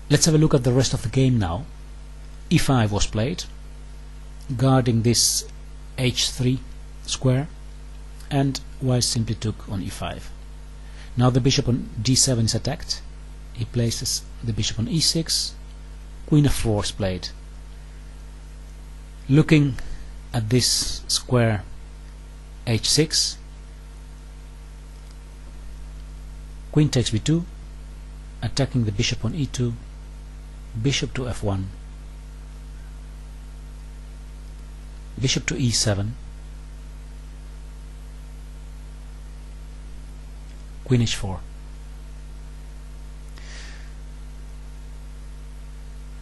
Let's have a look at the rest of the game now. e5 was played, guarding this h3 square, and white simply took on e5. Now the bishop on d7 is attacked. He places the bishop on e6. Queen f4 is played. Looking at this square h6, queen takes b2, attacking the bishop on e2, bishop to f1, bishop to e7, queen h4.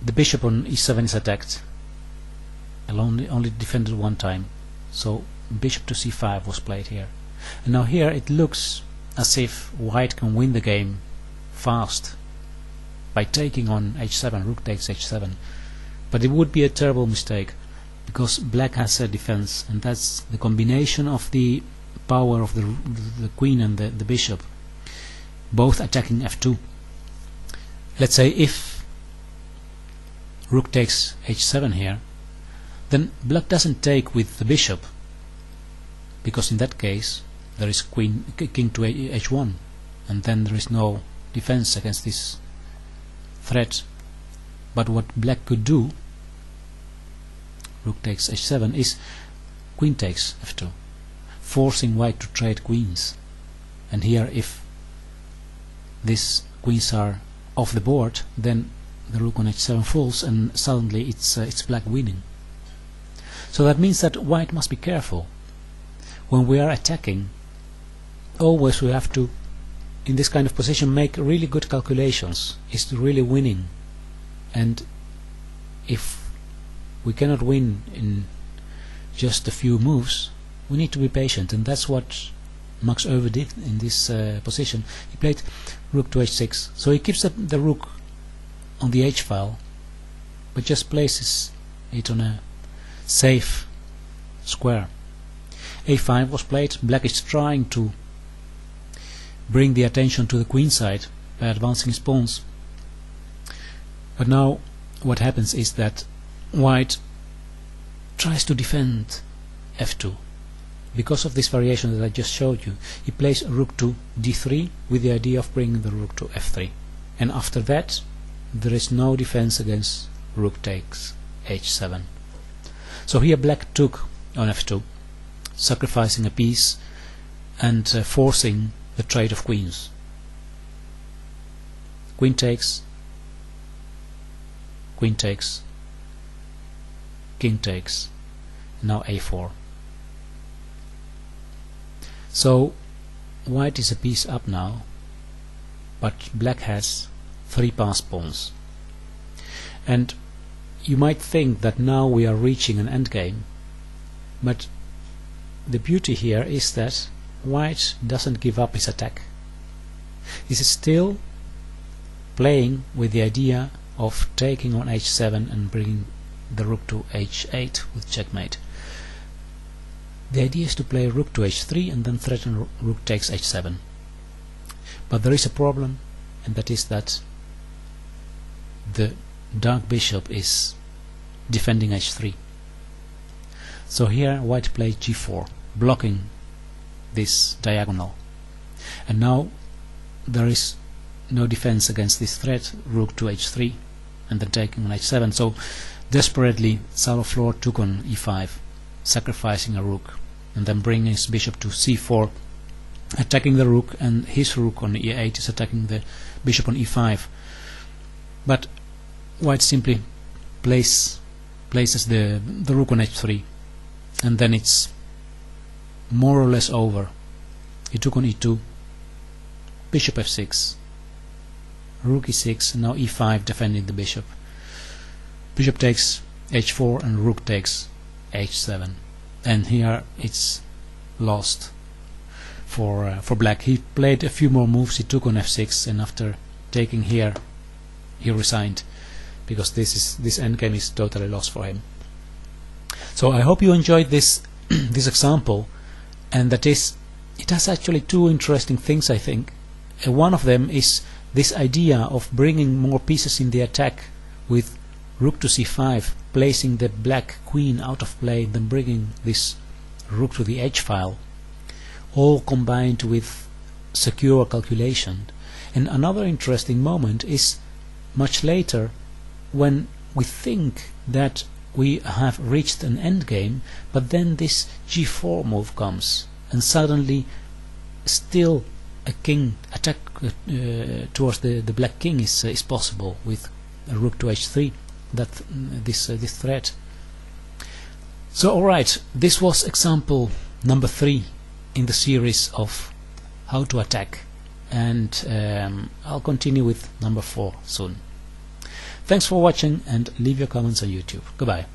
The bishop on e7 is attacked, and only defended one time, so bishop to c5 was played here. And now here it looks as if white can win the game fast by taking on h7, rook takes h7, but it would be a terrible mistake, because black has a defense, and that's the combination of the power of the queen and the bishop, both attacking f2. Let's say if rook takes h7 here, then black doesn't take with the bishop, because in that case there is king to h1, and then there is no defense against this threat. But what black could do, rook takes h7, is queen takes f2, forcing white to trade queens. And here, if these queens are off the board, then the rook on h7 falls, and suddenly it's black winning. So that means that white must be careful. When we are attacking, always we have to, in this kind of position, make really good calculations. Is to really winning, and if we cannot win in just a few moves, we need to be patient, and that's what Max Euwe did in this position. He played rook to h6, so he keeps the rook on the h file, but just places it on a safe square. a5 was played. Black is trying to bring the attention to the queen side by advancing his pawns, but now what happens is that white tries to defend f2. Because of this variation that I just showed you, he plays rook to d3 with the idea of bringing the rook to f3, and after that there is no defense against rook takes h7. So here black took on f2, sacrificing a piece and forcing the trade of queens. Queen takes, queen takes, king takes, now a4. So white is a piece up now, but black has 3 passed pawns. And you might think that now we are reaching an endgame, but the beauty here is that white doesn't give up his attack. This is still playing with the idea of taking on h7 and bringing the rook to h8 with checkmate. The idea is to play rook to h3 and then threaten rook takes h7. But there is a problem, and that is that the dark bishop is defending h3. So here white played g4, blocking this diagonal, and now there is no defense against this threat, rook to h3 and then taking on h7. So desperately Saulo Flohr took on e5, sacrificing a rook, and then bringing his bishop to c4, attacking the rook, and his rook on e8 is attacking the bishop on e5. But white simply places the rook on h3, and then it's more or less over. He took on e2, bishop f6, rook e6, and now e5 defending the bishop. Bishop takes h4 and rook takes h7, and here it's lost for black. He played a few more moves. He took on f6, and after taking here he resigned, because this endgame is totally lost for him. So I hope you enjoyed this this example, and that is, it has actually 2 interesting things, I think. One of them is this idea of bringing more pieces in the attack with rook to c5, placing the black queen out of play, then bringing this rook to the h-file, all combined with secure calculation. And another interesting moment is much later, when we think that we have reached an endgame, but then this g4 move comes, and suddenly still a king attack towards the black king is possible with a rook to h3, that this threat. So alright, this was example number 3 in the series of how to attack, and I'll continue with number 4 soon. Thanks for watching, and leave your comments on YouTube. Goodbye.